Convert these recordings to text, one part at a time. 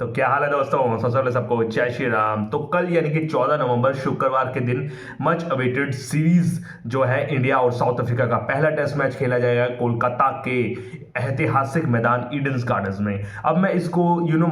तो क्या हाल है दोस्तों। सबसे पहले सबको जय श्री राम। तो कल यानी कि 14 नवंबर शुक्रवार के दिन मच अवेटेड सीरीज जो है इंडिया और साउथ अफ्रीका का पहला टेस्ट मैच खेला जाएगा कोलकाता के ऐतिहासिक मैदान ईडन्स गार्डन्स में। अब मैं इसको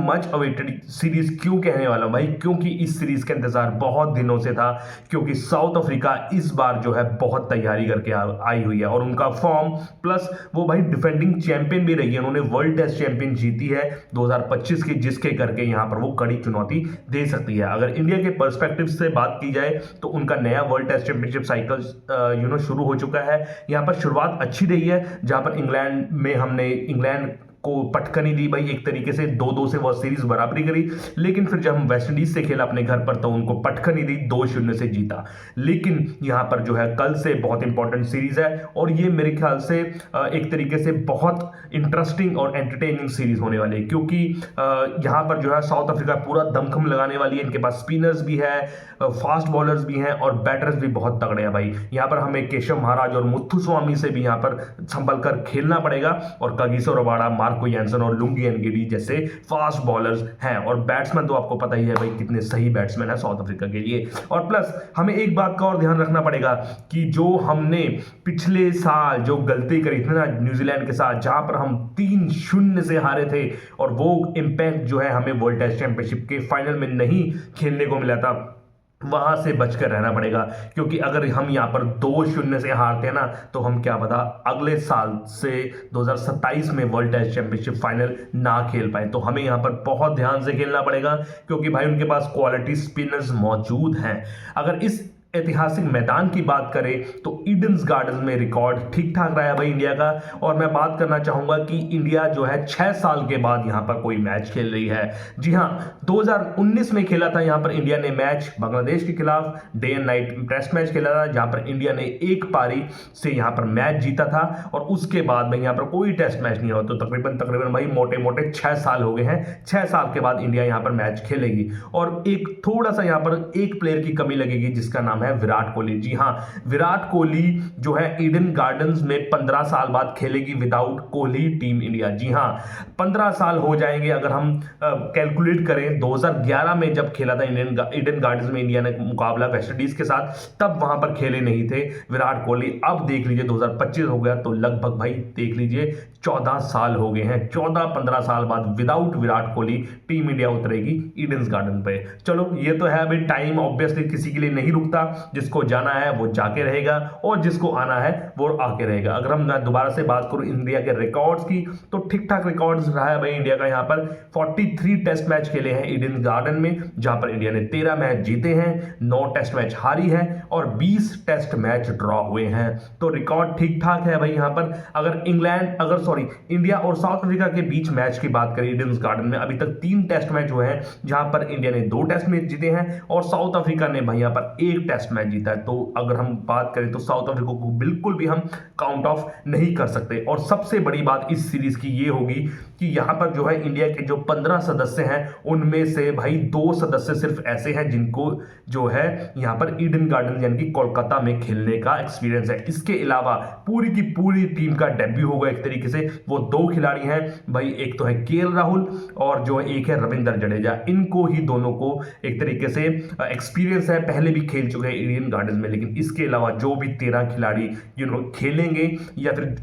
मच अवेटेड सीरीज क्यों कहने वाला हूं भाई, क्योंकि इस सीरीज का इंतजार बहुत दिनों से था। क्योंकि साउथ अफ्रीका इस बार जो है बहुत तैयारी करके आई हुई है और उनका फॉर्म प्लस वो भाई डिफेंडिंग चैंपियन भी रही है। उन्होंने वर्ल्ड टेस्ट चैंपियन जीती है 2025 की, जिसके करके यहां पर वो कड़ी चुनौती दे सकती है। अगर इंडिया के पर्सपेक्टिव से बात की जाए तो उनका नया वर्ल्ड टेस्ट चैंपियनशिप साइकिल शुरू हो चुका है। यहां पर शुरुआत अच्छी रही है, जहां पर इंग्लैंड में हमने इंग्लैंड को पटकनी दी भाई, एक तरीके से 2-2 से वो सीरीज बराबरी करी। लेकिन फिर जब हम वेस्ट इंडीज से खेला अपने घर पर तो उनको पटकनी दी, 2-0 से जीता। लेकिन यहां पर जो है कल से बहुत इंपॉर्टेंट सीरीज है और ये मेरे ख्याल से एक तरीके से बहुत इंटरेस्टिंग और एंटरटेनिंग सीरीज होने वाली है। क्योंकि यहां पर जो है साउथ अफ्रीका पूरा दमखम लगाने वाली है। इनके पास स्पिनर्स भी है, फास्ट बॉलर्स भी हैं और बैटर्स भी बहुत तगड़े हैं भाई। यहां पर हमें केशव महाराज और मुथुस्वामी से भी यहां पर संभल कर खेलना पड़ेगा। और कगिसो रबाडा, मार्को यानसन और लुंगी एनगिडी जैसे फास्ट बॉलर्स हैं। और बैट्समैन तो आपको पता ही है भाई कितने सही बैट्समैन है साउथ अफ्रीका के लिए। और प्लस हमें एक बात का और ध्यान रखना पड़ेगा कि जो हमने पिछले साल जो गलती करी थी ना न्यूजीलैंड के साथ, जहां पर हम 3-0 से हारे थे और वो इंपैक्ट जो है हमें वर्ल्ड टेस्ट चैंपियनशिप के फाइनल में नहीं खेलने को मिला था, वहां से बचकर रहना पड़ेगा। क्योंकि अगर हम यहां पर 2-0 से हारते हैं ना तो हम क्या पता अगले साल से 2027 में वर्ल्ड टेस्ट चैंपियनशिप फाइनल ना खेल पाए। तो हमें यहां पर बहुत ध्यान से खेलना पड़ेगा, क्योंकि भाई उनके पास क्वालिटी स्पिनर्स मौजूद हैं। अगर इस ऐतिहासिक मैदान की बात करें तो ईडन्स गार्डन्स में रिकॉर्ड ठीक ठाक रहा है भाई इंडिया का। और मैं बात करना चाहूंगा कि इंडिया जो है 6 साल के बाद यहां पर कोई मैच खेल रही है। जी हां, 2019 में खेला था यहां पर इंडिया ने मैच बांग्लादेश के खिलाफ, day and night test match खेला था, जहां पर इंडिया ने एक पारी से यहां पर मैच जीता था। और उसके बाद में यहां पर कोई टेस्ट मैच नहीं हुआ। तो तकरीबन भाई मोटे मोटे 6 साल हो गए हैं। 6 साल के बाद इंडिया यहां पर मैच खेलेगी। और एक थोड़ा सा यहां पर एक प्लेयर की कमी लगेगी जिसका नाम है विराट कोहली। जी हां, विराट कोहली जो है ईडन गार्डन्स में 15 साल बाद खेलेगी विदाउट कोहली टीम इंडिया। जी हां, 15 साल हो जाएंगे अगर हम कैलकुलेट करें। 2011 में जब खेला था ईडन गार्डन्स में इंडिया ने मुकाबला वेस्ट इंडीज के साथ, तब वहां पर खेले नहीं थे विराट कोहली। अब देख लीजिए 2025 हो गया तो लगभग भाई देख लीजिए 14 साल हो गए हैं। 14-15 साल बाद without Virat Kohli team India उतरेगी ईडन्स गार्डन पे। चलो ये तो है, अभी टाइम ऑब्वियसली किसी के लिए नहीं रुकता। जिसको जाना है वो जाके रहेगा और जिसको आना है वो आके रहेगा। अगर हम दोबारा से बात करूं इंडिया के रिकॉर्ड्स की तो ठीक ठाक रिकॉर्ड्स रहा है भाई इंडिया का। यहां पर 43 टेस्ट मैच खेले हैं ईडन गार्डन में, जहां पर इंडिया ने 13 मैच जीते हैं, 9 टेस्ट मैच हारी है और 20 टेस्ट मैच ड्रॉ हुए हैं। तो रिकॉर्ड ठीक ठाक है भाई यहां पर। अगर इंडिया और साउथ अफ्रीका के बीच मैच की बात करें ईडन गार्डन में, अभी तक 3 टेस्ट मैच हुए हैं, जहां पर इंडिया ने 2 टेस्ट मैच जीते हैं और साउथ अफ्रीका ने भाई यहां पर 1 टेस्ट मैच जीता है। तो अगर हम बात करें तो साउथ अफ्रीका को बिल्कुल भी हम काउंट ऑफ नहीं कर सकते। और सबसे बड़ी बात इस सीरीज की ये होगी कि यहां पर जो है इंडिया के जो 15 सदस्य हैं उनमें से भाई 2 सदस्य सिर्फ ऐसे हैं जिनको जो है यहां पर ईडन गार्डन यानी कि कोलकाता में खेलने का एक्सपीरियंस है। इसके अलावा पूरी की पूरी टीम का डेब्यू होगा एक तरीके से। वो 2 खिलाड़ी हैं भाई, एक तो है केएल राहुल और जो एक है रविंद्र जडेजा। इनको ही दोनों को एक तरीके से एक्सपीरियंस है, पहले भी खेल चुके हैं ईडन गार्डन में। लेकिन इसके अलावा जो भी 13 खिलाड़ी खेलेंगे या फिर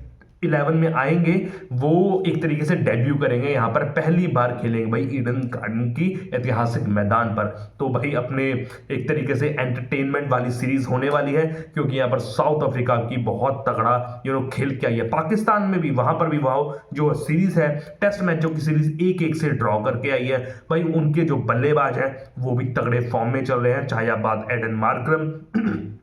11 में आएंगे, वो एक तरीके से डेब्यू करेंगे, यहां पर पहली बार खेलेंगे भाई ईडन गार्डन की ऐतिहासिक मैदान पर। तो भाई अपने एक तरीके से एंटरटेनमेंट वाली सीरीज होने वाली है, क्योंकि यहां पर साउथ अफ्रीका की बहुत तगड़ा खेल के आई है। पाकिस्तान में भी वहां पर भी जो सीरीज है टेस्ट मैचों की सीरीज 1-1 से ड्रॉ करके आई है भाई। उनके जो बल्लेबाज हैं वो भी तगड़े फॉर्म में चल रहे हैं, चाहे आप बात एडन मार्करम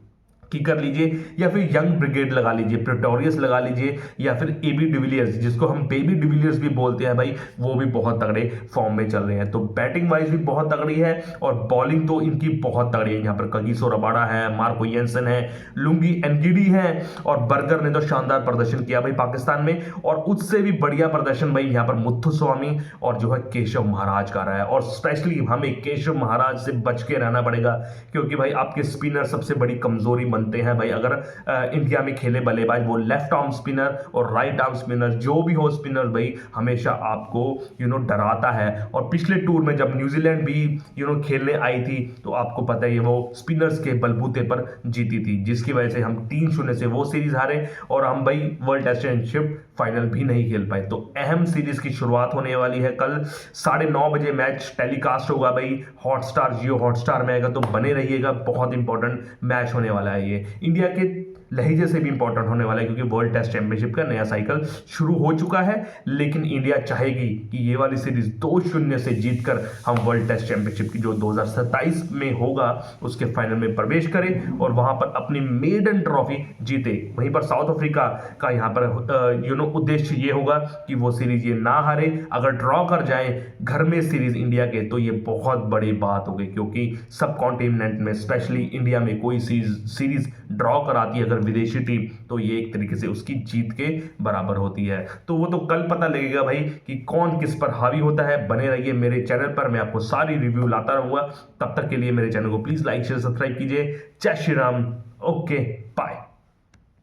की कर लीजिए या फिर यंग ब्रिगेड लगा लीजिए, प्रेटोरियस लगा लीजिए या फिर एबी डिविलियर्स, जिसको हम बेबी डिविलियर्स भी बोलते हैं भाई, वो भी बहुत तगड़े फॉर्म में चल रहे हैं। तो बैटिंग वाइज भी बहुत तगड़ी है और बॉलिंग तो इनकी बहुत तगड़ी है। यहाँ पर कगिसो रबाडा है, मार्को यानसन है, लुंगी एनगिडी है और बर्गर ने तो शानदार प्रदर्शन किया भाई पाकिस्तान में। और उससे भी बढ़िया प्रदर्शन भाई यहाँ पर मुथुस्वामी और जो है केशव महाराज का रहा है। और स्पेशली हमें केशव महाराज से बच के रहना पड़ेगा, क्योंकि भाई आपके स्पिनर सबसे बड़ी कमजोरी बनते हैं भाई। अगर इंडिया में खेले बल्लेबाज, वो लेफ्ट आर्म स्पिनर और राइट आर्म स्पिनर, जो भी हो स्पिनर भाई, हमेशा आपको डराता है। और पिछले टूर में जब न्यूजीलैंड भी खेलने आई थी, तो आपको पता ही है वो स्पिनर्स के बलबूते पर जीती थी, जिसकी वजह से हम 3-0 से वो सीरीज हारे और हम भाई वर्ल्ड टेस्ट चैंपियनशिप फाइनल भी नहीं खेल पाए। तो अहम सीरीज की शुरुआत होने वाली है कल 9:30 बजे। मैच टेलीकास्ट होगा भाई हॉटस्टार, जियो हॉटस्टार में आएगा, तो बने रहिएगा। बहुत इंपॉर्टेंट मैच होने वाला है ये, इंडिया के लहजे से भी इंपॉर्टेंट होने वाला है, क्योंकि वर्ल्ड टेस्ट चैंपियनशिप का नया साइकिल शुरू हो चुका है। लेकिन इंडिया चाहेगी कि ये वाली सीरीज 2-0 से जीतकर हम वर्ल्ड टेस्ट चैंपियनशिप की जो 2027 में होगा उसके फाइनल में प्रवेश करें और वहां पर अपनी मेडन ट्रॉफी जीते। वहीं पर साउथ अफ्रीका का यहाँ पर उद्देश्य ये होगा कि वो सीरीज ये ना हारे। अगर ड्रॉ कर जाए घर में सीरीज इंडिया के, तो ये बहुत बड़ी बात होगी, क्योंकि सब कॉन्टिनेंट में स्पेशली इंडिया में कोई सीरीज ड्रॉ कराती है अगर विदेशी टीम, तो ये एक तरीके से उसकी जीत के बराबर होती है। तो वो तो कल पता लगेगा भाई कि कौन किस पर हावी होता है। बने रहिए मेरे चैनल पर, मैं आपको सारी रिव्यू लाता रहूंगा। तब तक के लिए मेरे चैनल को प्लीज लाइक शेयर सब्सक्राइब कीजिए। जय श्री राम। Okay, bye.